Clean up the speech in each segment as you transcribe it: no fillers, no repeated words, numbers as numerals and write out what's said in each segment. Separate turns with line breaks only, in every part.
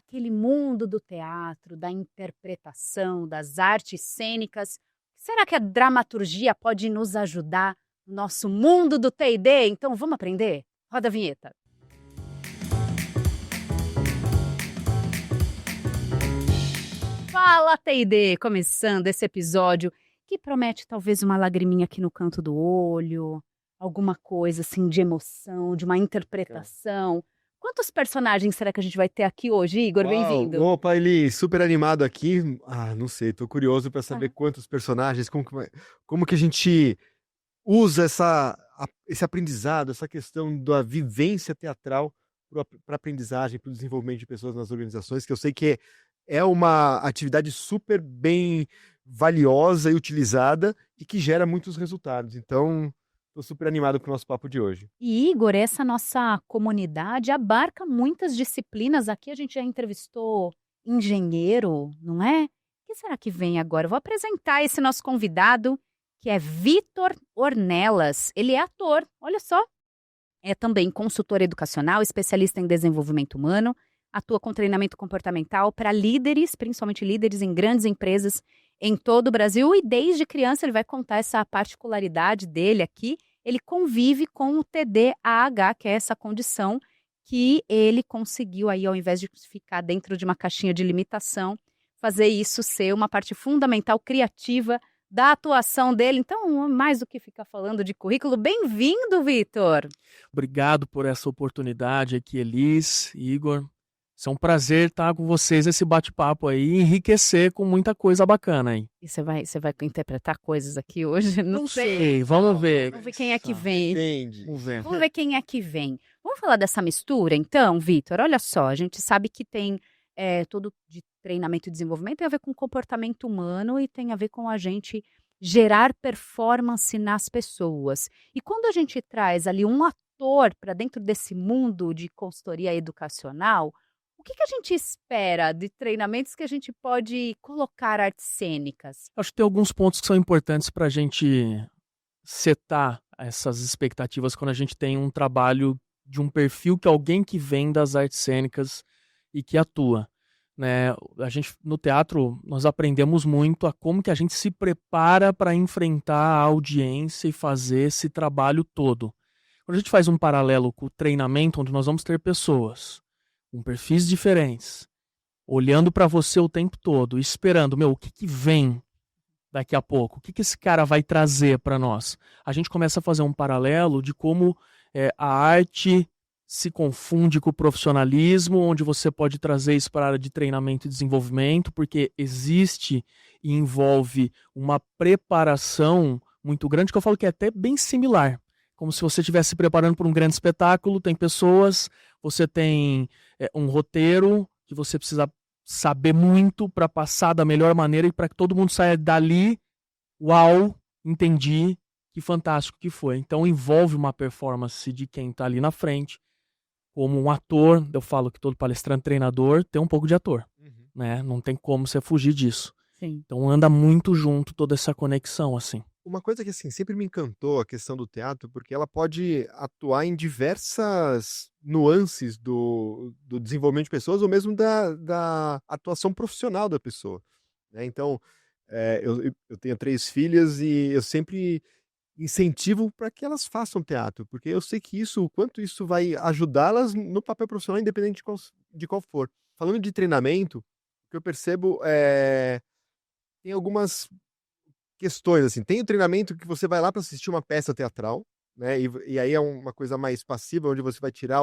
aquele mundo do teatro, da interpretação, das artes cênicas. Será que a dramaturgia pode nos ajudar no nosso mundo do T&D? Então vamos aprender? Roda a vinheta. Fala T&D! Começando esse episódio que promete talvez uma lagriminha aqui no canto do olho, alguma coisa assim de emoção, de uma interpretação. Quantos personagens será que a gente vai ter aqui hoje, Igor?
Uau!
Bem-vindo.
Opa, Eli, super animado aqui. Não sei, tô curioso para saber quantos personagens, como que a gente usa esse aprendizado, essa questão da vivência teatral para aprendizagem, para o desenvolvimento de pessoas nas organizações, que eu sei que é uma atividade super bem valiosa e utilizada e que gera muitos resultados. Então, estou super animado com o nosso papo de hoje.
E Igor, essa nossa comunidade abarca muitas disciplinas. Aqui a gente já entrevistou engenheiro, não é? O que será que vem agora? Eu vou apresentar esse nosso convidado, que é Vitor Ornelas. Ele é ator, olha só. É também consultor educacional, especialista em desenvolvimento humano, atua com treinamento comportamental para líderes, principalmente líderes em grandes empresas em todo o Brasil. E desde criança ele vai contar essa particularidade dele aqui. Ele convive com o TDAH, que é essa condição que ele conseguiu aí, ao invés de ficar dentro de uma caixinha de limitação, fazer isso ser uma parte fundamental, criativa da atuação dele. Então, mais do que ficar falando de currículo, bem-vindo, Vitor!
Obrigado por essa oportunidade aqui, Elis, Igor. É um prazer estar com vocês nesse bate-papo aí e enriquecer com muita coisa bacana aí.
E você vai interpretar coisas aqui hoje?
Não sei, vamos ver.
Vamos ver quem é que vem.
Entendi.
Vamos ver quem é que vem. Vamos falar dessa mistura, então, Vitor? Olha só, a gente sabe que tem todo de treinamento e desenvolvimento, tem a ver com comportamento humano e tem a ver com a gente gerar performance nas pessoas. E quando a gente traz ali um ator para dentro desse mundo de consultoria educacional, o que a gente espera de treinamentos que a gente pode colocar artes cênicas?
Acho que tem alguns pontos que são importantes para a gente setar essas expectativas quando a gente tem um trabalho de um perfil que é alguém que vem das artes cênicas e que atua. Né? A gente, no teatro, nós aprendemos muito a como que a gente se prepara para enfrentar a audiência e fazer esse trabalho todo. Quando a gente faz um paralelo com o treinamento, onde nós vamos ter pessoas com perfis diferentes, olhando para você o tempo todo, esperando, o que vem daqui a pouco? O que esse cara vai trazer para nós? A gente começa a fazer um paralelo de como a arte se confunde com o profissionalismo, onde você pode trazer isso para a área de treinamento e desenvolvimento, porque existe e envolve uma preparação muito grande, que eu falo que é até bem similar. Como se você estivesse se preparando para um grande espetáculo, tem pessoas, você tem um roteiro que você precisa saber muito para passar da melhor maneira e para que todo mundo saia dali, uau, entendi, que fantástico que foi. Então envolve uma performance de quem está ali na frente, como um ator. Eu falo que todo palestrante, treinador, tem um pouco de ator, né? Não tem como você fugir disso.
Sim.
Então anda muito junto toda essa conexão, assim.
Uma coisa que assim, sempre me encantou a questão do teatro, porque ela pode atuar em diversas nuances do desenvolvimento de pessoas ou mesmo da atuação profissional da pessoa. Né? Então, eu tenho 3 filhas e eu sempre incentivo para que elas façam teatro, porque eu sei que o quanto isso vai ajudá-las no papel profissional, independente de qual for. Falando de treinamento, o que eu percebo tem algumas questões, assim. Tem o treinamento que você vai lá para assistir uma peça teatral, né? E aí é uma coisa mais passiva, onde você vai tirar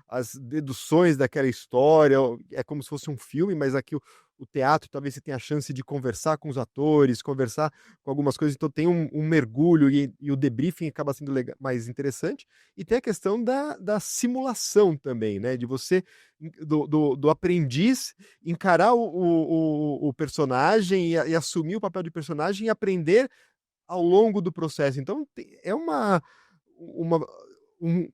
as deduções daquela história. É como se fosse um filme, mas aqui o teatro, talvez você tenha a chance de conversar com os atores, conversar com algumas coisas. Então tem um mergulho e o debriefing acaba sendo mais interessante. E tem a questão da simulação também, né? De você, do aprendiz encarar o personagem e assumir o papel de personagem e aprender ao longo do processo. Então é um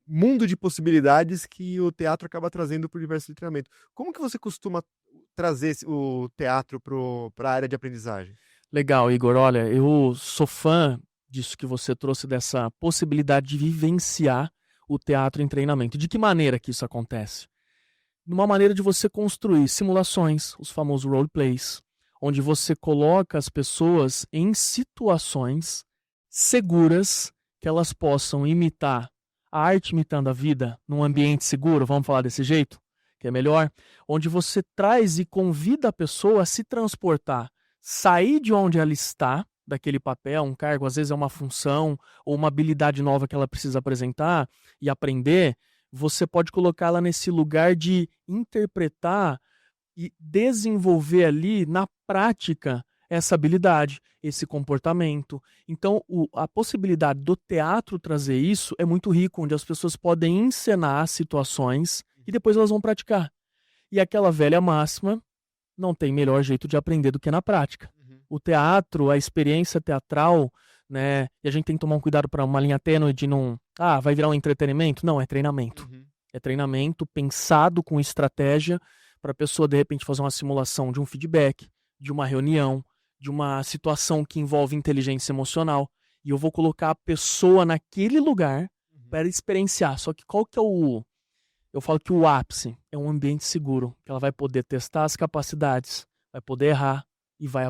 mundo de possibilidades que o teatro acaba trazendo para o universo do treinamento. Como que você costuma trazer o teatro para a área de aprendizagem?
Legal, Igor. Olha, eu sou fã disso que você trouxe, dessa possibilidade de vivenciar o teatro em treinamento. De que maneira que isso acontece? numa maneira de você construir simulações, os famosos roleplays, onde você coloca as pessoas em situações seguras que elas possam imitar a arte imitando a vida num ambiente seguro, vamos falar desse jeito, que é melhor, onde você traz e convida a pessoa a se transportar, sair de onde ela está, daquele papel, um cargo, às vezes é uma função ou uma habilidade nova que ela precisa apresentar e aprender, você pode colocá-la nesse lugar de interpretar e desenvolver ali na prática essa habilidade, esse comportamento. Então, a possibilidade do teatro trazer isso é muito rico, onde as pessoas podem encenar situações e depois elas vão praticar. E aquela velha máxima, não tem melhor jeito de aprender do que na prática. O teatro, a experiência teatral, né? E a gente tem que tomar um cuidado para uma linha tênue de não... vai virar um entretenimento? Não, é treinamento. É treinamento pensado com estratégia para a pessoa, de repente, fazer uma simulação de um feedback, de uma reunião, de uma situação que envolve inteligência emocional. E eu vou colocar a pessoa naquele lugar para experienciar. Só que qual que é o... Eu falo que o ápice é um ambiente seguro, que ela vai poder testar as capacidades, vai poder errar e vai...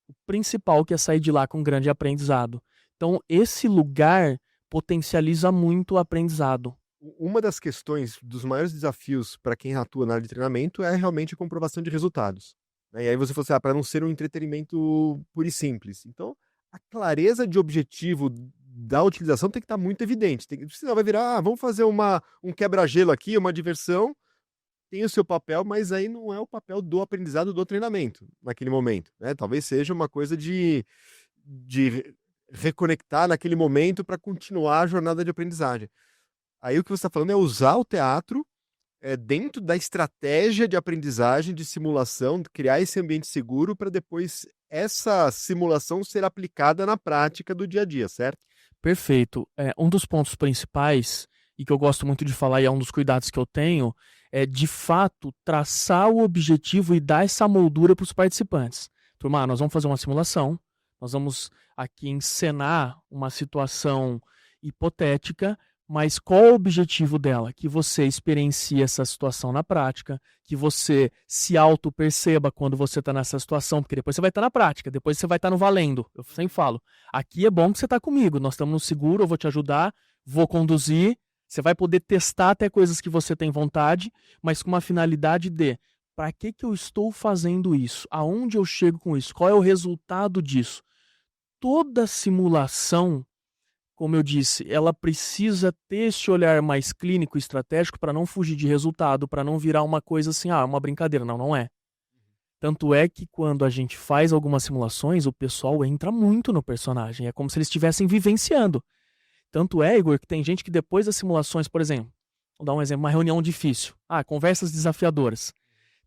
O principal que é sair de lá com um grande aprendizado. Então, esse lugar potencializa muito o aprendizado.
Uma das questões, dos maiores desafios para quem atua na área de treinamento é realmente a comprovação de resultados. E aí você falou assim, para não ser um entretenimento puro e simples. Então, a clareza de objetivo da utilização tem que estar muito evidente. Senão vai virar, vamos fazer um quebra-gelo aqui, uma diversão, tem o seu papel, mas aí não é o papel do aprendizado do treinamento naquele momento, né? Talvez seja uma coisa de reconectar naquele momento para continuar a jornada de aprendizagem. Aí o que você está falando é usar o teatro dentro da estratégia de aprendizagem, de simulação, criar esse ambiente seguro para depois essa simulação ser aplicada na prática do dia a dia, certo?
Perfeito. Um dos pontos principais, e que eu gosto muito de falar, e é um dos cuidados que eu tenho, é, de fato, traçar o objetivo e dar essa moldura para os participantes. Turma, nós vamos fazer uma simulação, nós vamos aqui encenar uma situação hipotética, mas qual é o objetivo dela? Que você experiencie essa situação na prática, que você se auto-perceba quando você está nessa situação, porque depois você vai estar na prática, depois você vai estar no valendo. Eu sempre falo, aqui é bom que você está comigo, nós estamos no seguro, eu vou te ajudar, vou conduzir, você vai poder testar até coisas que você tem vontade, mas com uma finalidade de para que eu estou fazendo isso? Aonde eu chego com isso? Qual é o resultado disso? Toda simulação, como eu disse, ela precisa ter esse olhar mais clínico e estratégico para não fugir de resultado, para não virar uma coisa assim, uma brincadeira. Não, não é. Tanto é que quando a gente faz algumas simulações, o pessoal entra muito no personagem. É como se eles estivessem vivenciando. Tanto é, Igor, que tem gente que depois das simulações, por exemplo, vou dar um exemplo, uma reunião difícil, conversas desafiadoras.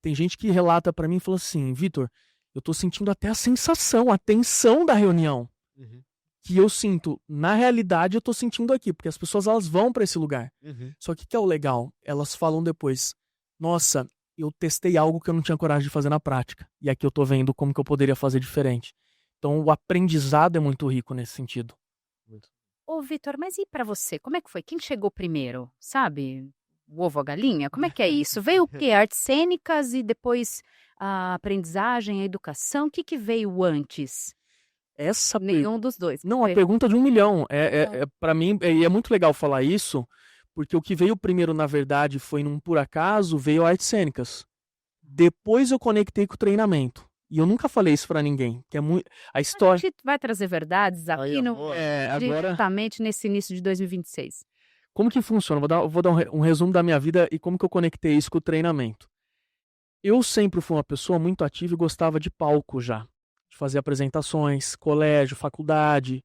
Tem gente que relata para mim e fala assim, Vitor, eu tô sentindo até a sensação, a tensão da reunião. Que eu sinto, na realidade eu tô sentindo aqui, porque as pessoas elas vão para esse lugar. Só que o que é o legal? Elas falam depois, nossa, eu testei algo que eu não tinha coragem de fazer na prática. E aqui eu tô vendo como que eu poderia fazer diferente. Então o aprendizado é muito rico nesse sentido.
Ô, Vitor, mas e pra você? Como é que foi? Quem chegou primeiro? Sabe? O ovo ou a galinha? Como é que é isso? Veio o quê? Artes cênicas e depois a aprendizagem, a educação? O que veio antes? Nenhum dos dois.
Não, a pergunta de 1 milhão. Para mim, é muito legal falar isso, porque o que veio primeiro, na verdade, foi num por acaso, veio artes cênicas. Depois eu conectei com o treinamento. E eu nunca falei isso pra ninguém, que é muito... A história...
A gente vai trazer verdades aqui
agora...
diretamente nesse início de 2026.
Como que funciona? Vou dar um resumo da minha vida e como que eu conectei isso com o treinamento. Eu sempre fui uma pessoa muito ativa e gostava de palco já. De fazer apresentações, colégio, faculdade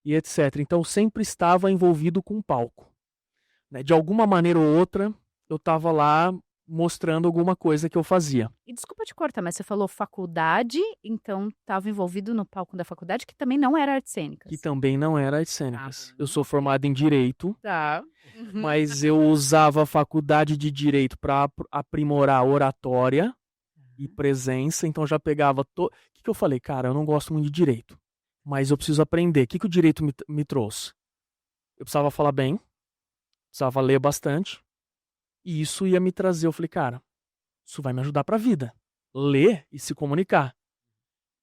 e etc. Então eu sempre estava envolvido com palco. De alguma maneira ou outra, eu estava lá mostrando alguma coisa que eu fazia.
E desculpa te cortar, mas você falou faculdade, então estava envolvido no palco da faculdade, que também não era artes cênicas.
Que também não era artes cênicas. Eu sou formado em Direito,
Tá.
mas eu usava a faculdade de Direito para aprimorar a oratória e presença, então já pegava... O que eu falei? Cara, eu não gosto muito de Direito, mas eu preciso aprender. O que o Direito me trouxe? Eu precisava falar bem, precisava ler bastante, e isso ia me trazer. Eu falei, cara, Isso vai me ajudar pra vida. Ler e se comunicar.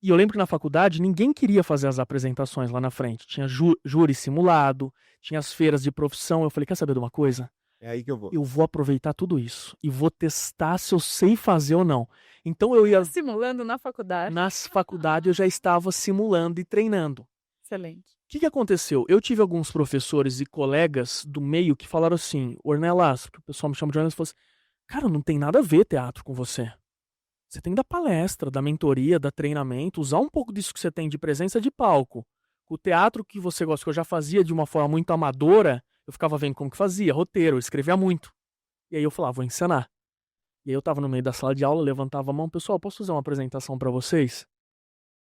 E eu lembro que na faculdade ninguém queria fazer as apresentações lá na frente. Tinha júri simulado, tinha as feiras de profissão. Eu falei, quer saber de uma coisa?
É aí que eu vou.
Eu vou aproveitar tudo isso e vou testar se eu sei fazer ou não. Então eu ia...
Simulando na faculdade.
Nas faculdades eu já estava simulando e treinando.
Excelente.
O que aconteceu? Eu tive alguns professores e colegas do meio que falaram assim, Ornelas, que o pessoal me chama de Ornelas, falou assim, cara, não tem nada a ver teatro com você. Você tem que dar palestra, dar mentoria, dar treinamento, usar um pouco disso que você tem de presença de palco. O teatro que você gosta, que eu já fazia de uma forma muito amadora, eu ficava vendo como que fazia, roteiro, eu escrevia muito. E aí eu falava, vou ensinar. E aí eu tava no meio da sala de aula, levantava a mão, pessoal, posso fazer uma apresentação pra vocês?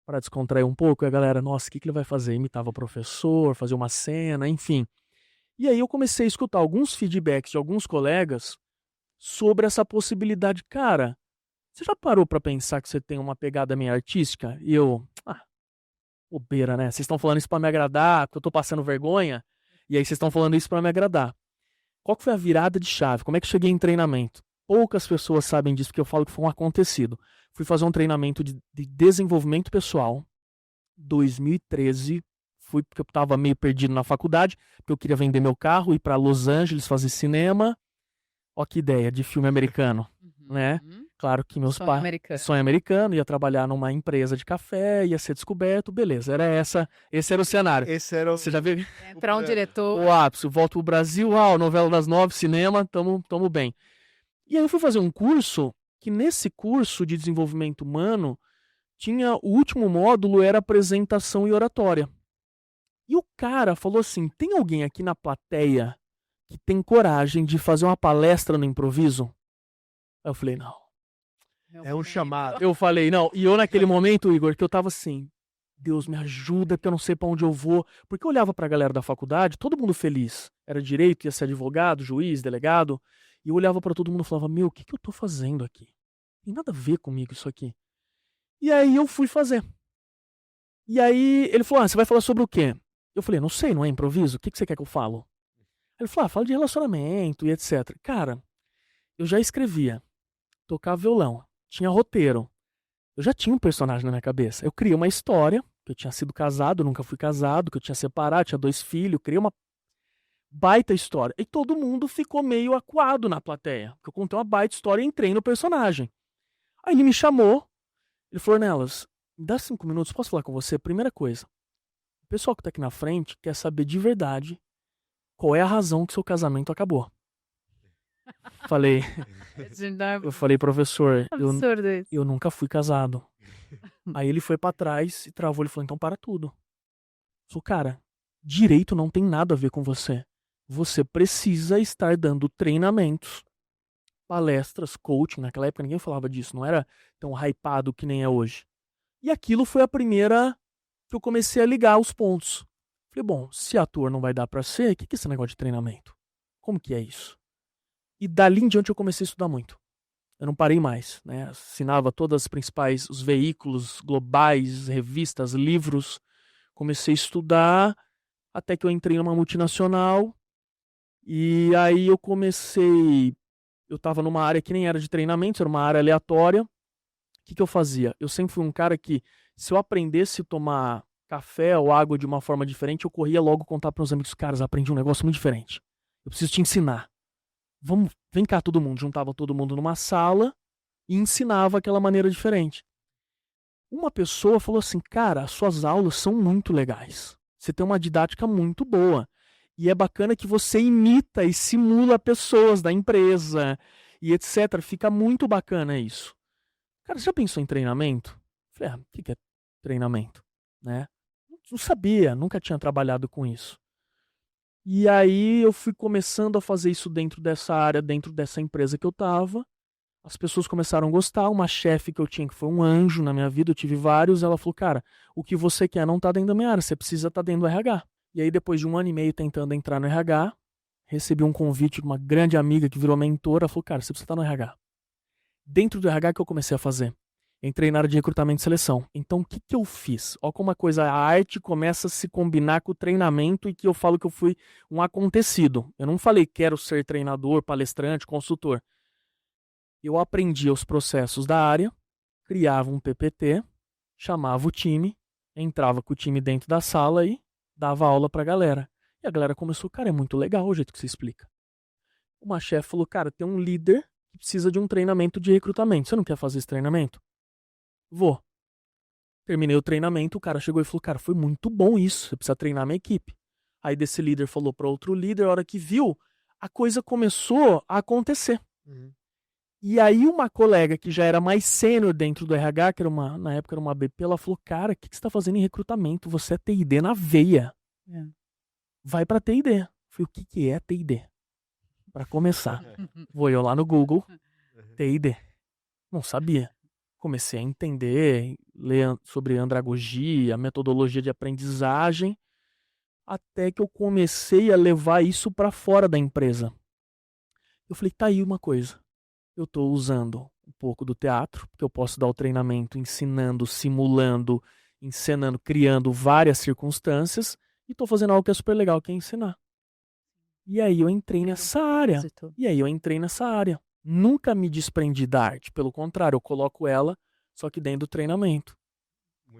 Para descontrair um pouco, e a galera, nossa, o que ele vai fazer? Imitava o professor, fazer uma cena, enfim. E aí eu comecei a escutar alguns feedbacks de alguns colegas sobre essa possibilidade. Cara, você já parou pra pensar que você tem uma pegada meio artística? E eu, bobeira, né? Vocês estão falando isso pra me agradar, porque eu tô passando vergonha, e aí vocês estão falando isso pra me agradar. Qual que foi a virada de chave? Como é que eu cheguei em treinamento? Poucas pessoas sabem disso, porque eu falo que foi um acontecido. Fui fazer um treinamento de desenvolvimento pessoal, 2013. Fui porque eu estava meio perdido na faculdade, porque eu queria vender meu carro, ir para Los Angeles fazer cinema. Ó que ideia de filme americano, né? Claro que meus pais... Sonho americano, ia trabalhar numa empresa de café, ia ser descoberto, beleza. Esse era o cenário.
Esse era o...
Você já viu?
Entrar um diretor.
O ápice, volto pro Brasil, novela das 9, cinema, tamo bem. E aí eu fui fazer um curso, que nesse curso de desenvolvimento humano, o último módulo era apresentação e oratória. E o cara falou assim, tem alguém aqui na plateia que tem coragem de fazer uma palestra no improviso? Aí eu falei, não.
É um chamado.
Eu falei, não. E eu naquele momento, Igor, que eu tava assim, Deus me ajuda, porque eu não sei pra onde eu vou. Porque eu olhava pra galera da faculdade, todo mundo feliz. Era direito, ia ser advogado, juiz, delegado. E eu olhava pra todo mundo e falava, meu, o que eu tô fazendo aqui? Tem nada a ver comigo isso aqui. E aí eu fui fazer. E aí ele falou, você vai falar sobre o quê? Eu falei, não sei, não é improviso? O que você quer que eu falo? Ele falou, fala de relacionamento e etc. Cara, eu já escrevia, tocava violão, tinha roteiro. Eu já tinha um personagem na minha cabeça. Eu criei uma história, que eu tinha sido casado, nunca fui casado, que eu tinha separado, tinha 2 filhos, criei uma baita história. E todo mundo ficou meio acuado na plateia. Porque eu contei uma baita história e entrei no personagem. Aí ele me chamou, ele falou, Ornelas, me dá 5 minutos, posso falar com você? Primeira coisa, o pessoal que tá aqui na frente quer saber de verdade qual é a razão que seu casamento acabou. Eu falei, professor, eu nunca fui casado. Aí ele foi pra trás e travou, ele falou, então para tudo. Eu falei, cara, direito não tem nada a ver com você. Você precisa estar dando treinamentos, palestras, coaching. Naquela época ninguém falava disso, não era tão hypado que nem é hoje. E aquilo foi a primeira que eu comecei a ligar os pontos. Falei, bom, se ator não vai dar pra ser, o que é esse negócio de treinamento? Como que é isso? E dali em diante eu comecei a estudar muito. Eu não parei mais, né? Assinava todas as principais, os veículos globais, revistas, livros. Comecei a estudar até que eu entrei numa multinacional. E aí eu tava numa área que nem era de treinamento, era uma área aleatória. O que eu fazia? Eu sempre fui um cara que, se eu aprendesse a tomar café ou água de uma forma diferente, eu corria logo contar para os amigos, caras, aprendi um negócio muito diferente. Eu preciso te ensinar. Vem cá todo mundo. Juntava todo mundo numa sala e ensinava aquela maneira diferente. Uma pessoa falou assim, cara, as suas aulas são muito legais. Você tem uma didática muito boa. E é bacana que você imita e simula pessoas da empresa e etc. Fica muito bacana isso. Cara, você já pensou em treinamento? Falei, o que é treinamento? Né? Não sabia, nunca tinha trabalhado com isso. E aí eu fui começando a fazer isso dentro dessa área, dentro dessa empresa que eu tava. As pessoas começaram a gostar. Uma chefe que eu tinha, que foi um anjo na minha vida, eu tive vários, ela falou, cara, o que você quer não tá dentro da minha área, você precisa estar dentro do RH. E aí depois de 1 ano e meio tentando entrar no RH, recebi um convite de uma grande amiga que virou mentora, ela falou, cara, você precisa estar no RH. Dentro do RH que eu comecei a fazer. Entrei na área de recrutamento e seleção. Então, o que eu fiz? Olha como a arte começa a se combinar com o treinamento e que eu falo que eu fui um acontecido. Eu não falei quero ser treinador, palestrante, consultor. Eu aprendia os processos da área, criava um PPT, chamava o time, entrava com o time dentro da sala e dava aula pra galera. E a galera começou, cara, é muito legal o jeito que você explica. Uma chefe falou, cara, tem um líder que precisa de um treinamento de recrutamento. Você não quer fazer esse treinamento? Vou. Terminei o treinamento, o cara chegou e falou, cara, foi muito bom isso, você precisa treinar minha equipe. Aí desse líder falou para outro líder, a hora que viu, a coisa começou a acontecer.
Uhum.
E aí uma colega que já era mais sênior dentro do RH, que na época era uma BP, ela falou, cara, o que você está fazendo em recrutamento? Você é TID na veia. Vai para TID. Eu falei, o que é TID? Para começar, vou eu lá no Google, TID. Não sabia. Comecei a entender, ler sobre andragogia, metodologia de aprendizagem, até que eu comecei a levar isso para fora da empresa. Eu falei, tá aí uma coisa. Eu estou usando um pouco do teatro, porque eu posso dar o treinamento ensinando, simulando, encenando, criando várias circunstâncias, e estou fazendo algo que é super legal, que é ensinar. E aí eu entrei nessa área. Nunca me desprendi da arte, pelo contrário, eu coloco ela, só que dentro do treinamento.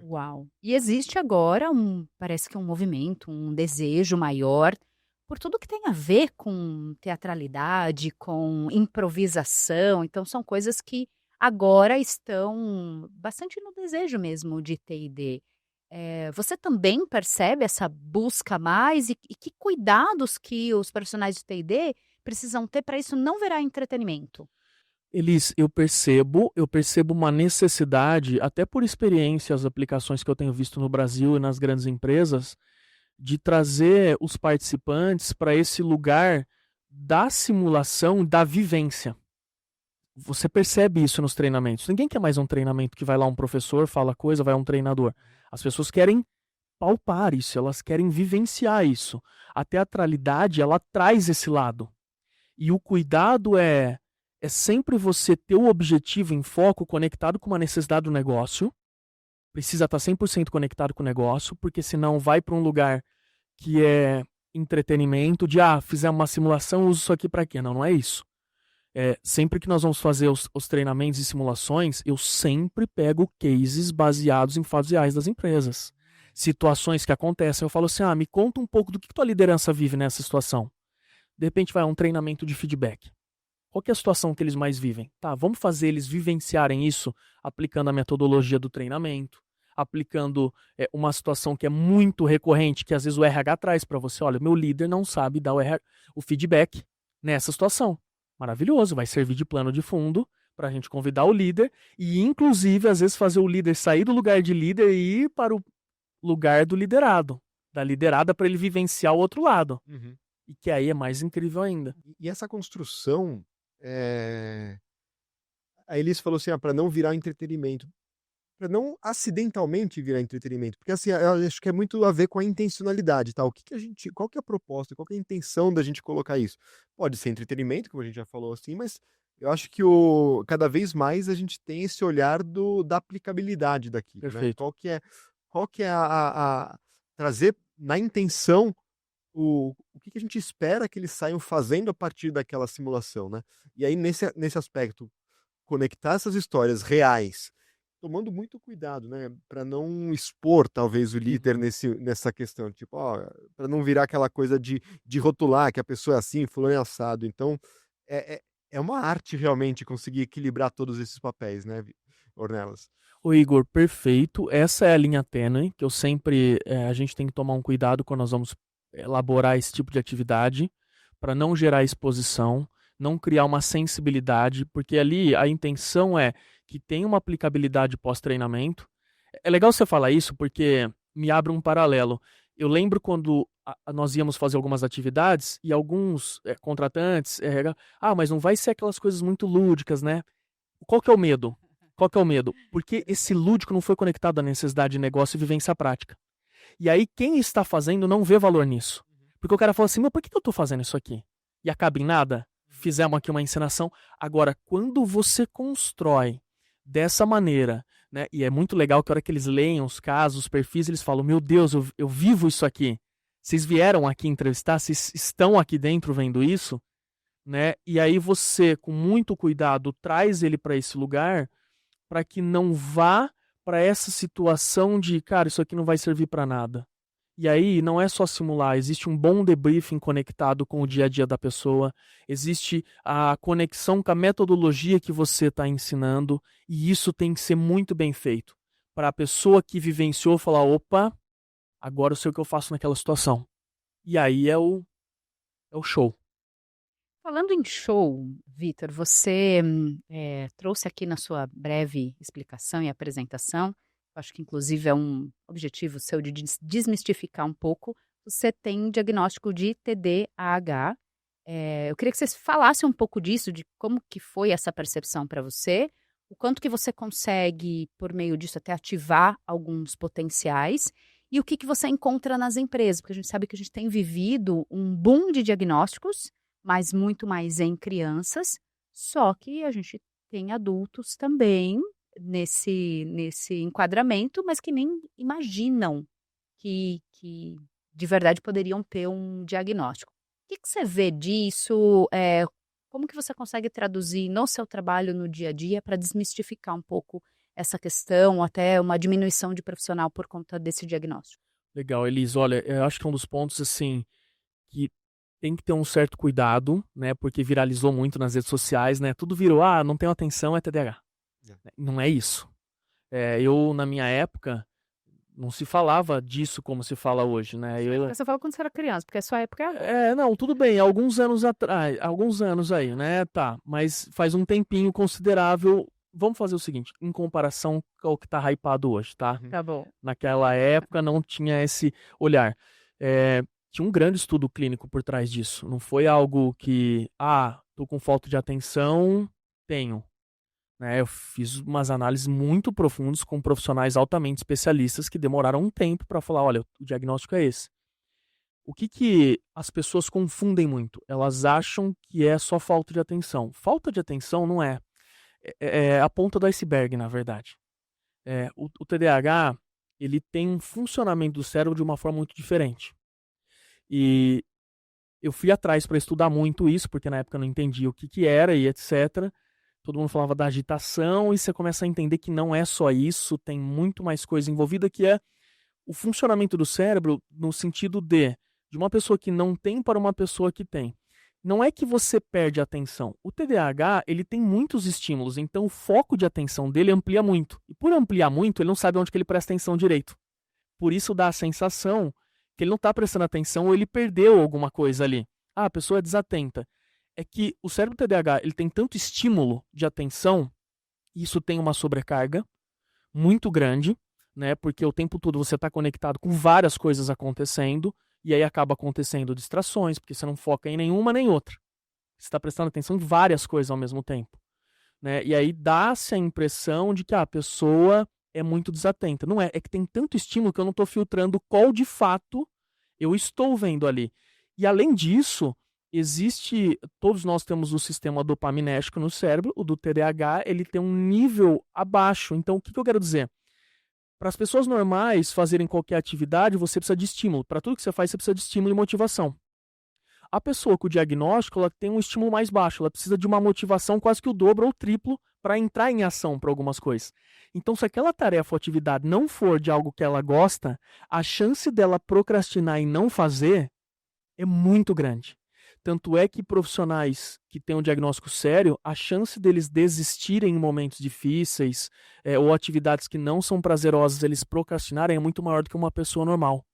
Uau! E existe agora parece que um movimento, um desejo maior por tudo que tem a ver com teatralidade, com improvisação. Então são coisas que agora estão bastante no desejo mesmo de T&D. Você também percebe essa busca a mais e que cuidados que os profissionais de T&D precisam ter para isso não virar entretenimento?
Elis, eu percebo uma necessidade, até por experiências, aplicações que eu tenho visto no Brasil e nas grandes empresas, de trazer os participantes para esse lugar da simulação, da vivência. Você percebe isso nos treinamentos. Ninguém quer mais um treinamento que vai lá um professor, fala coisa, vai um treinador. As pessoas querem palpar isso, elas querem vivenciar isso. A teatralidade, ela traz esse lado. E o cuidado é sempre você ter o objetivo em foco conectado com uma necessidade do negócio. Precisa estar 100% conectado com o negócio, porque senão vai para um lugar que é entretenimento, de fizer uma simulação, uso isso aqui para quê? Não é isso. Sempre que nós vamos fazer os treinamentos e simulações, eu sempre pego cases baseados em fatos reais das empresas. Situações que acontecem, eu falo assim, me conta um pouco do que tua liderança vive nessa situação. De repente vai um treinamento de feedback. Qual que é a situação que eles mais vivem? Tá, vamos fazer eles vivenciarem isso aplicando a metodologia do treinamento, aplicando uma situação que é muito recorrente, que às vezes o RH traz para você, olha, meu líder não sabe dar o feedback nessa situação. Maravilhoso, vai servir de plano de fundo para a gente convidar o líder e, inclusive, às vezes fazer o líder sair do lugar de líder e ir para o lugar do liderado, da liderada, para ele vivenciar o outro lado.
Uhum.
E que aí é mais incrível ainda.
E essa construção, a Elis falou assim, para não virar entretenimento, para não acidentalmente virar entretenimento, porque assim, eu acho que é muito a ver com a intencionalidade, tá? Qual que é a proposta, qual que é a intenção da gente colocar isso? Pode ser entretenimento, como a gente já falou assim, mas eu acho que cada vez mais a gente tem esse olhar da aplicabilidade daquilo, né?
Perfeito.
Qual que é trazer na intenção o que a gente espera que eles saiam fazendo a partir daquela simulação, né? E aí, nesse aspecto, conectar essas histórias reais, tomando muito cuidado, né? Para não expor, talvez, o líder nessa questão. Tipo, para não virar aquela coisa de rotular que a pessoa é assim, fulano é assado. Então, é uma arte, realmente, conseguir equilibrar todos esses papéis, né, Ornelas?
Ô Igor, perfeito. Essa é a linha tênue, que eu sempre... a gente tem que tomar um cuidado quando nós vamos elaborar esse tipo de atividade, para não gerar exposição, não criar uma sensibilidade, porque ali a intenção é que tenha uma aplicabilidade pós-treinamento. É legal você falar isso, porque me abre um paralelo. Eu lembro quando nós íamos fazer algumas atividades e alguns contratantes, mas não vai ser aquelas coisas muito lúdicas, né? Qual que é o medo? Porque esse lúdico não foi conectado à necessidade de negócio e vivência prática. E aí quem está fazendo não vê valor nisso. Porque o cara fala assim, mas por que eu estou fazendo isso aqui? E acaba em nada? Fizemos aqui uma encenação. Agora, quando você constrói dessa maneira, né? E é muito legal que a hora que eles leem os casos, os perfis, eles falam, meu Deus, eu vivo isso aqui. Vocês vieram aqui entrevistar, vocês estão aqui dentro vendo isso? né? E aí você, com muito cuidado, traz ele para esse lugar para que não vá para essa situação de, cara, isso aqui não vai servir para nada. E aí não é só simular, existe um bom debriefing conectado com o dia a dia da pessoa, existe a conexão com a metodologia que você está ensinando, e isso tem que ser muito bem feito. Para a pessoa que vivenciou falar, opa, agora eu sei o que eu faço naquela situação. E aí é o show.
Falando em show, Vitor, você trouxe aqui na sua breve explicação e apresentação, acho que inclusive é um objetivo seu de desmistificar um pouco, você tem diagnóstico de TDAH. Eu queria que vocês falassem um pouco disso, de como que foi essa percepção para você, o quanto que você consegue, por meio disso, até ativar alguns potenciais, e o que você encontra nas empresas, porque a gente sabe que a gente tem vivido um boom de diagnósticos, mas muito mais em crianças, só que a gente tem adultos também nesse enquadramento, mas que nem imaginam que de verdade poderiam ter um diagnóstico. O que você vê disso? Como que você consegue traduzir no seu trabalho no dia a dia para desmistificar um pouco essa questão, ou até uma diminuição de profissional por conta desse diagnóstico?
Legal, Elis. Olha, eu acho que é um dos pontos, assim, que tem que ter um certo cuidado, né? Porque viralizou muito nas redes sociais, né? Tudo virou, não tenho atenção, é TDAH. Não é isso. Eu, na minha época, não se falava disso como se fala hoje, né?
Você falou quando você era criança, porque a sua época é agora.
Não, tudo bem, alguns anos atrás, alguns anos aí, né? Tá, mas faz um tempinho considerável. Vamos fazer o seguinte, em comparação com o que tá hypado hoje, tá?
Tá bom.
Naquela época não tinha esse olhar. Tinha um grande estudo clínico por trás disso. Não foi algo que, tô com falta de atenção, tenho. Eu fiz umas análises muito profundas com profissionais altamente especialistas que demoraram um tempo para falar, olha, o diagnóstico é esse. O que as pessoas confundem muito? Elas acham que é só falta de atenção. Falta de atenção não é. É a ponta do iceberg, na verdade. O TDAH, ele tem um funcionamento do cérebro de uma forma muito diferente. E eu fui atrás para estudar muito isso, porque na época eu não entendia o que era e etc. Todo mundo falava da agitação e você começa a entender que não é só isso, tem muito mais coisa envolvida, que é o funcionamento do cérebro no sentido de uma pessoa que não tem para uma pessoa que tem. Não é que você perde a atenção. O TDAH, ele tem muitos estímulos, então o foco de atenção dele amplia muito. E por ampliar muito, ele não sabe onde que ele presta atenção direito. Por isso dá a sensação que ele não está prestando atenção ou ele perdeu alguma coisa ali. A pessoa é desatenta. É que o cérebro TDAH, ele tem tanto estímulo de atenção, e isso tem uma sobrecarga muito grande, né? Porque o tempo todo você está conectado com várias coisas acontecendo, e aí acaba acontecendo distrações, porque você não foca em nenhuma nem outra. Você está prestando atenção em várias coisas ao mesmo tempo, né? E aí dá-se a impressão de que a pessoa é muito desatenta. Não é, é que tem tanto estímulo que eu não estou filtrando qual de fato eu estou vendo ali. E além disso, todos nós temos o sistema dopaminérgico no cérebro, o do TDAH, ele tem um nível abaixo. Então, o que eu quero dizer? Para as pessoas normais fazerem qualquer atividade, você precisa de estímulo. Para tudo que você faz, você precisa de estímulo e motivação. A pessoa com o diagnóstico, ela tem um estímulo mais baixo, ela precisa de uma motivação quase que o dobro ou o triplo para entrar em ação para algumas coisas. Então, se aquela tarefa ou atividade não for de algo que ela gosta, a chance dela procrastinar e não fazer é muito grande. Tanto é que profissionais que têm um diagnóstico sério, a chance deles desistirem em momentos difíceis ou atividades que não são prazerosas, eles procrastinarem é muito maior do que uma pessoa normal.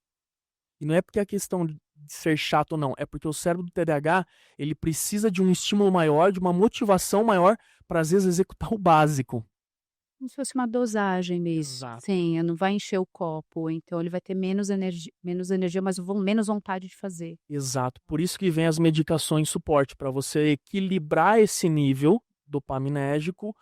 E não é porque é questão de ser chato ou não, é porque o cérebro do TDAH, ele precisa de um estímulo maior, de uma motivação maior para às vezes executar o básico.
Como se fosse uma dosagem mesmo.
Exato.
Sim, não vai encher o copo, então ele vai ter menos energia, mas menos vontade de fazer.
Exato. Por isso que vem as medicações suporte, para você equilibrar esse nível dopaminérgico,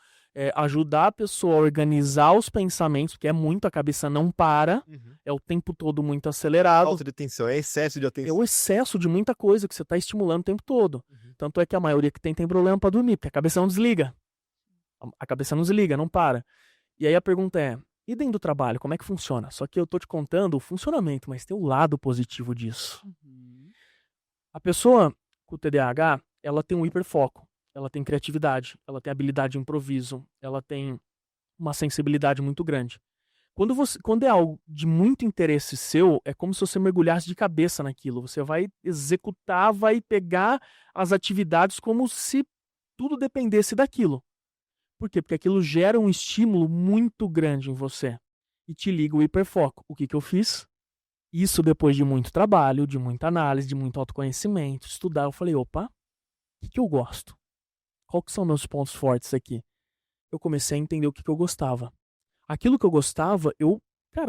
ajudar a pessoa a organizar os pensamentos, porque é muito, a cabeça não para, é o tempo todo muito acelerado.
Falta de atenção, é excesso de
É
atenção.
o excesso de muita coisa que você está estimulando o tempo todo. Tanto é que a maioria que tem problema para dormir, porque a cabeça não desliga. A cabeça não desliga, não para. E aí a pergunta é, e dentro do trabalho, como é que funciona? Só que eu tô te contando o funcionamento, mas tem o lado positivo disso. A pessoa com o TDAH, ela tem um hiperfoco, ela tem criatividade, ela tem habilidade de improviso, ela tem uma sensibilidade muito grande. Quando é algo de muito interesse seu, é como se você mergulhasse de cabeça naquilo. Você vai executar, vai pegar as atividades como se tudo dependesse daquilo. Por quê? Porque aquilo gera um estímulo muito grande em você e te liga o hiperfoco. O que eu fiz? Isso depois de muito trabalho, de muita análise, de muito autoconhecimento, estudar. Eu falei, opa, o que eu gosto? Qual que são meus pontos fortes aqui? Eu comecei a entender o que eu gostava. Aquilo que eu gostava,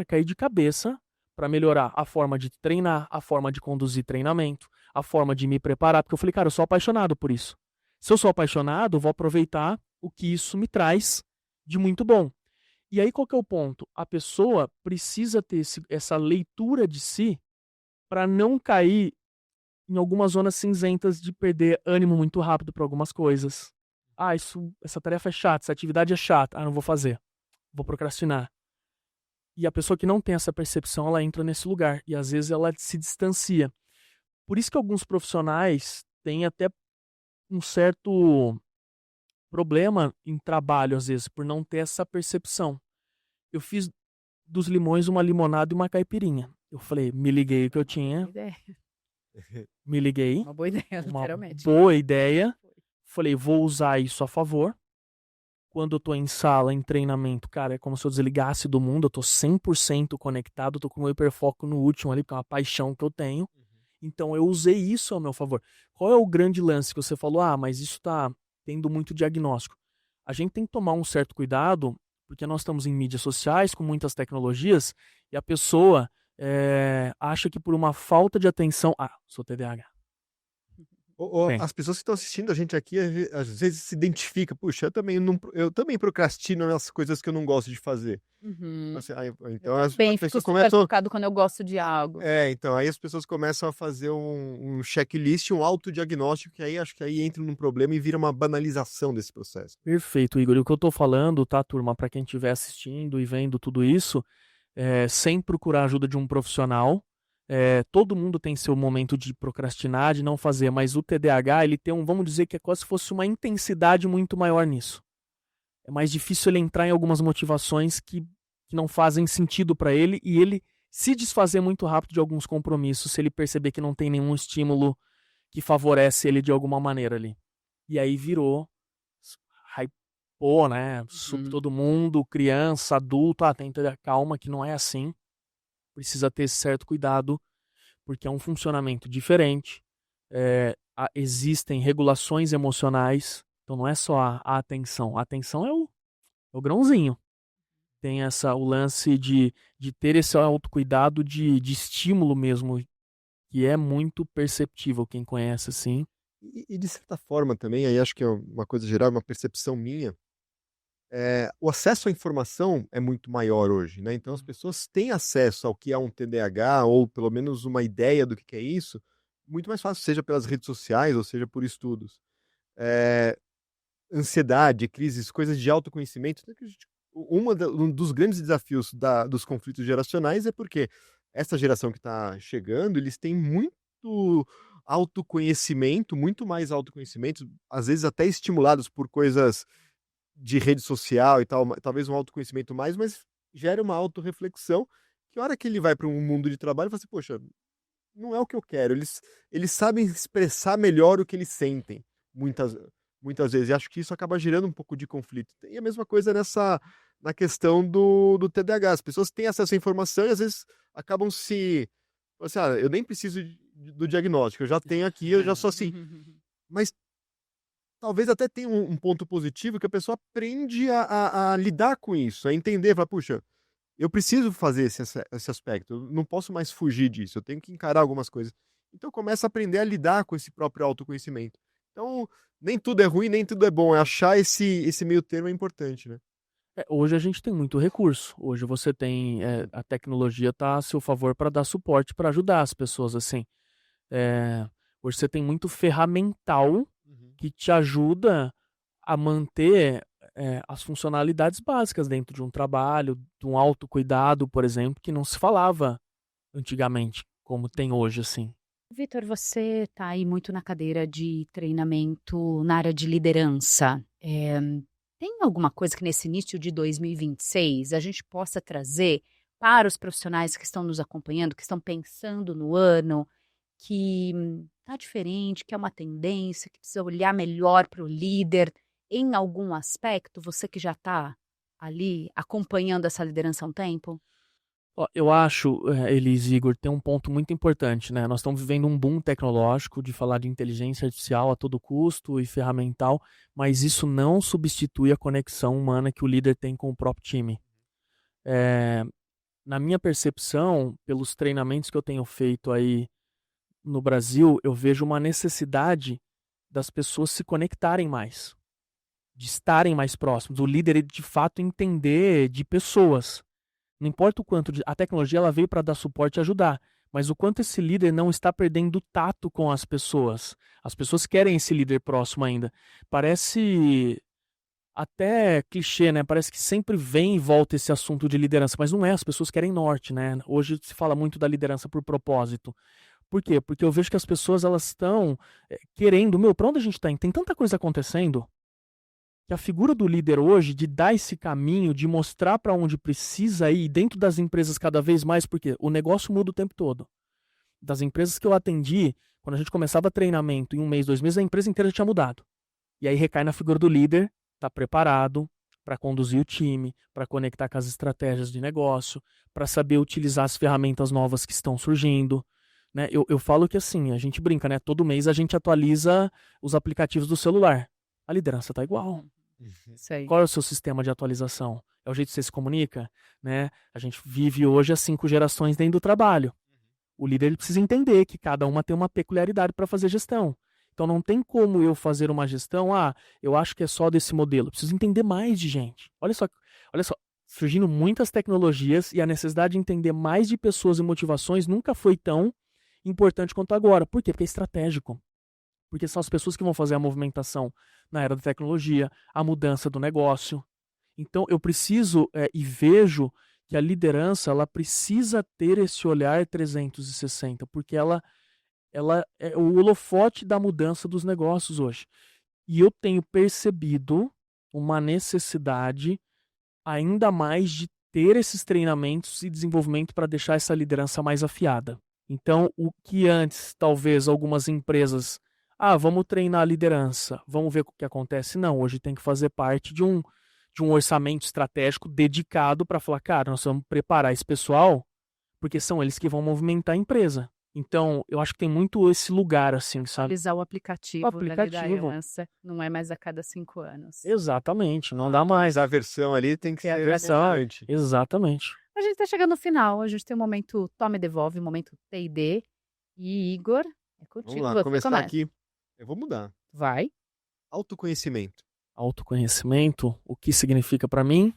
caí de cabeça para melhorar a forma de treinar, a forma de conduzir treinamento, a forma de me preparar, porque eu falei, cara, eu sou apaixonado por isso. Se eu sou apaixonado, eu vou aproveitar o que isso me traz de muito bom. E aí qual que é o ponto? A pessoa precisa ter essa leitura de si para não cair em algumas zonas cinzentas de perder ânimo muito rápido para algumas coisas. Essa tarefa é chata, essa atividade é chata, não vou fazer. Vou procrastinar. E a pessoa que não tem essa percepção, ela entra nesse lugar. E às vezes ela se distancia. Por isso que alguns profissionais têm até um certo problema em trabalho, às vezes, por não ter essa percepção. Eu fiz dos limões uma limonada e uma caipirinha. Eu falei, me liguei o que eu tinha.
Boa ideia.
Me liguei.
Uma boa ideia,
Uma
literalmente.
boa ideia. Falei, vou usar isso a favor. Quando eu tô em sala, em treinamento, cara, é como se eu desligasse do mundo, eu tô 100% conectado, eu tô com o meu hiperfoco no último ali, porque é uma paixão que eu tenho. Então eu usei isso ao meu favor. Qual é o grande lance que você falou? Mas isso tá tendo muito diagnóstico. A gente tem que tomar um certo cuidado, porque nós estamos em mídias sociais, com muitas tecnologias, e a pessoa acha que por uma falta de atenção... sou TDAH. Bem.
As pessoas que estão assistindo a gente aqui, às vezes se identificam, puxa, eu também procrastino nas coisas que eu não gosto de fazer. Assim, então as
Bem, fico
pessoas
super
começam...
focado quando eu gosto de algo.
Então, aí as pessoas começam a fazer um checklist, um autodiagnóstico, que aí acho que aí entra num problema e vira uma banalização desse processo.
Perfeito, Igor. E o que eu tô falando, tá, turma, para quem estiver assistindo e vendo tudo isso, sem procurar a ajuda de um profissional. Todo mundo tem seu momento de procrastinar, de não fazer, mas o TDAH, ele tem vamos dizer que é quase se fosse uma intensidade muito maior nisso. É mais difícil ele entrar em algumas motivações que não fazem sentido para ele e ele se desfazer muito rápido de alguns compromissos se ele perceber que não tem nenhum estímulo que favorece ele de alguma maneira ali. E aí virou, hypou, né? Todo mundo, criança, adulto, tem TDAH, calma que não é assim. Precisa ter esse certo cuidado, porque é um funcionamento diferente. Existem regulações emocionais, então não é só a atenção. A atenção é o grãozinho. Tem o lance de ter esse autocuidado de estímulo mesmo, que é muito perceptível, quem conhece assim.
E de certa forma também, aí acho que é uma coisa geral, uma percepção minha, o acesso à informação é muito maior hoje, né? Então as pessoas têm acesso ao que é um TDAH, ou pelo menos uma ideia do que é isso, muito mais fácil, seja pelas redes sociais, ou seja por estudos. Ansiedade, crises, coisas de autoconhecimento. Um dos grandes desafios dos conflitos geracionais é porque essa geração que está chegando, eles têm muito autoconhecimento, muito mais autoconhecimento, às vezes até estimulados por coisas de rede social e tal, talvez um autoconhecimento mais, mas gera uma autorreflexão, que a hora que ele vai para um mundo de trabalho, ele fala assim, poxa, não é o que eu quero. Eles sabem expressar melhor o que eles sentem, muitas vezes, e acho que isso acaba gerando um pouco de conflito. E a mesma coisa na questão do TDAH. As pessoas têm acesso à informação e às vezes acabam assim, eu nem preciso do diagnóstico, eu já tenho aqui, eu já sou assim. Mas talvez até tenha um ponto positivo que a pessoa aprende a lidar com isso, a entender, fala, puxa, eu preciso fazer esse aspecto, eu não posso mais fugir disso, eu tenho que encarar algumas coisas. Então começa a aprender a lidar com esse próprio autoconhecimento. Então, nem tudo é ruim, nem tudo é bom, achar esse meio termo é importante, né?
Hoje a gente tem muito recurso, hoje você tem, a tecnologia está a seu favor para dar suporte, para ajudar as pessoas, assim. Hoje você tem muito ferramental que te ajuda a manter as funcionalidades básicas dentro de um trabalho, de um autocuidado, por exemplo, que não se falava antigamente, como tem hoje, assim.
Vitor, você está aí muito na cadeira de treinamento na área de liderança. Tem alguma coisa que nesse início de 2026 a gente possa trazer para os profissionais que estão nos acompanhando, que estão pensando no ano, que está diferente, que é uma tendência, que precisa olhar melhor para o líder em algum aspecto? Você que já está ali acompanhando essa liderança há um tempo?
Ó, eu acho, Elis e Igor, tem um ponto muito importante, né? Nós estamos vivendo um boom tecnológico de falar de inteligência artificial a todo custo e ferramental, mas isso não substitui a conexão humana que o líder tem com o próprio time. É, na minha percepção, pelos treinamentos que eu tenho feito aí no Brasil, eu vejo uma necessidade das pessoas se conectarem mais, de estarem mais próximos, o líder ele, de fato entender de pessoas. Não importa o quanto a tecnologia ela veio para dar suporte e ajudar, mas o quanto esse líder não está perdendo tato com as pessoas. As pessoas querem esse líder próximo ainda. Parece até clichê, né? Parece que sempre vem e volta esse assunto de liderança, mas não é, as pessoas querem norte, né? Hoje se fala muito da liderança por propósito. Por quê? Porque eu vejo que as pessoas elas estão querendo, para onde a gente está indo? Tem tanta coisa acontecendo que a figura do líder hoje, de dar esse caminho, de mostrar para onde precisa ir, dentro das empresas cada vez mais, porque o negócio muda o tempo todo. Das empresas que eu atendi, quando a gente começava treinamento em 1 mês, 2 meses, a empresa inteira já tinha mudado. E aí recai na figura do líder, estar preparado para conduzir o time, para conectar com as estratégias de negócio, para saber utilizar as ferramentas novas que estão surgindo. Né? Eu falo que assim, a gente brinca, né? Todo mês a gente atualiza os aplicativos do celular. A liderança tá igual.
Sei.
Qual é o seu sistema de atualização? É o jeito que você se comunica? Né? A gente vive hoje as 5 gerações dentro do trabalho. O líder ele precisa entender que cada uma tem uma peculiaridade para fazer gestão. Então não tem como eu fazer uma gestão, eu acho que é só desse modelo. Eu preciso entender mais de gente. Olha só, surgindo muitas tecnologias e a necessidade de entender mais de pessoas e motivações nunca foi tão importante quanto agora. Por quê? Porque é estratégico. Porque são as pessoas que vão fazer a movimentação na era da tecnologia, a mudança do negócio. Então eu preciso e vejo que a liderança ela precisa ter esse olhar 360, porque ela é o holofote da mudança dos negócios hoje. E eu tenho percebido uma necessidade ainda mais de ter esses treinamentos e desenvolvimento para deixar essa liderança mais afiada. Então, o que antes, talvez, algumas empresas... vamos treinar a liderança, vamos ver o que acontece. Não, hoje tem que fazer parte de um orçamento estratégico dedicado para falar, cara, nós vamos preparar esse pessoal, porque são eles que vão movimentar a empresa. Então, eu acho que tem muito esse lugar, assim, sabe?
Utilizar o aplicativo da liderança, não é mais a cada 5 anos.
Exatamente, não dá mais.
A versão ali tem que
É a
ser
versão.
relevante.
Exatamente.
A gente está chegando no final, a gente tem um momento Toma e Devolve, um momento T&D. E Igor, é contigo.
Vamos lá, começar aqui. Eu vou mudar.
Vai.
Autoconhecimento.
Autoconhecimento, o que significa para mim?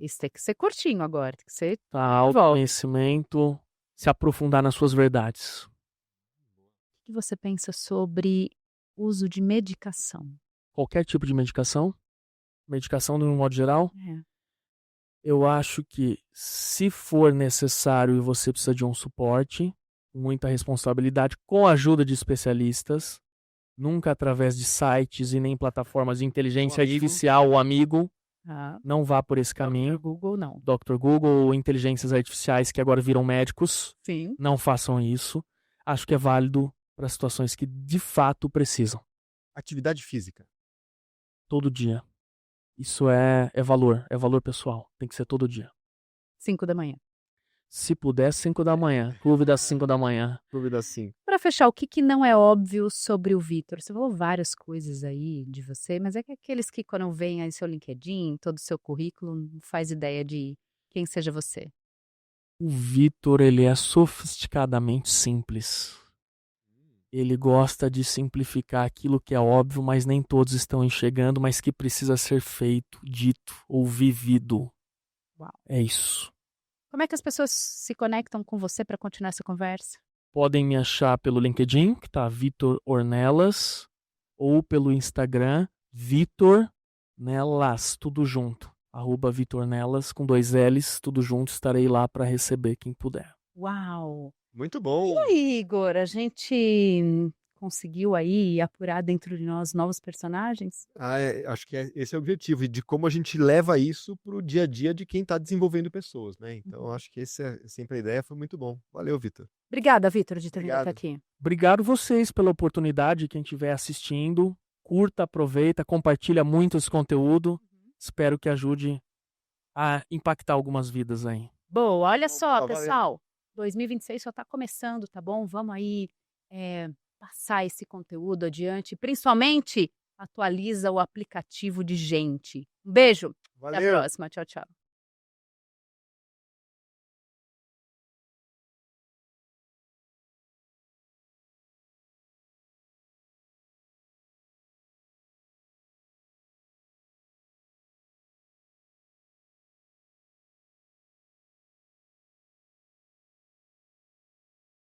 Isso tem que ser curtinho agora, tem que ser...
Autoconhecimento, se aprofundar nas suas verdades.
O que você pensa sobre uso de medicação?
Qualquer tipo de medicação de um modo geral. Eu acho que se for necessário e você precisa de um suporte, muita responsabilidade, com a ajuda de especialistas, nunca através de sites e nem plataformas de inteligência artificial ou amigo. Não vá por esse caminho.
Dr. Google, não.
Dr. Google ou inteligências artificiais que agora viram médicos.
Sim.
Não façam isso. Acho que é válido para situações que de fato precisam.
Atividade física.
Todo dia. Isso é valor pessoal. Tem que ser todo dia.
5 da manhã.
Se puder, 5 da manhã. Clube das 5 da manhã.
Clube das 5.
Para fechar, o que não é óbvio sobre o Vitor? Você falou várias coisas aí de você, mas é que aqueles que quando veem aí seu LinkedIn, todo o seu currículo, não faz ideia de quem seja você.
O Vitor, ele é sofisticadamente simples. Ele gosta de simplificar aquilo que é óbvio, mas nem todos estão enxergando, mas que precisa ser feito, dito ou vivido.
Uau.
É isso.
Como é que as pessoas se conectam com você para continuar essa conversa?
Podem me achar pelo LinkedIn, que tá Vitor Ornelas, ou pelo Instagram, Vitor Nelas, tudo junto. @Vitor Nelas, com 2 L's, tudo junto. Estarei lá para receber quem puder.
Uau!
Muito
E
bom.
aí, Igor, a gente conseguiu aí apurar dentro de nós novos personagens?
Acho que esse é o objetivo, e de como a gente leva isso para o dia a dia de quem está desenvolvendo pessoas, né? Então, acho que esse é sempre a ideia, foi muito bom. Valeu, Vitor.
Obrigada, Vitor, de ter vindo até
Obrigado.
aqui.
Obrigado vocês pela oportunidade, quem estiver assistindo. Curta, aproveita, compartilha muito esse conteúdo. Espero que ajude a impactar algumas vidas aí.
Boa, olha
Bom,
só,
valeu.
pessoal, 2026 só está começando, tá bom? Vamos aí passar esse conteúdo adiante, principalmente atualiza o aplicativo de Gente. Um beijo, até a
Valeu.
próxima, tchau, tchau.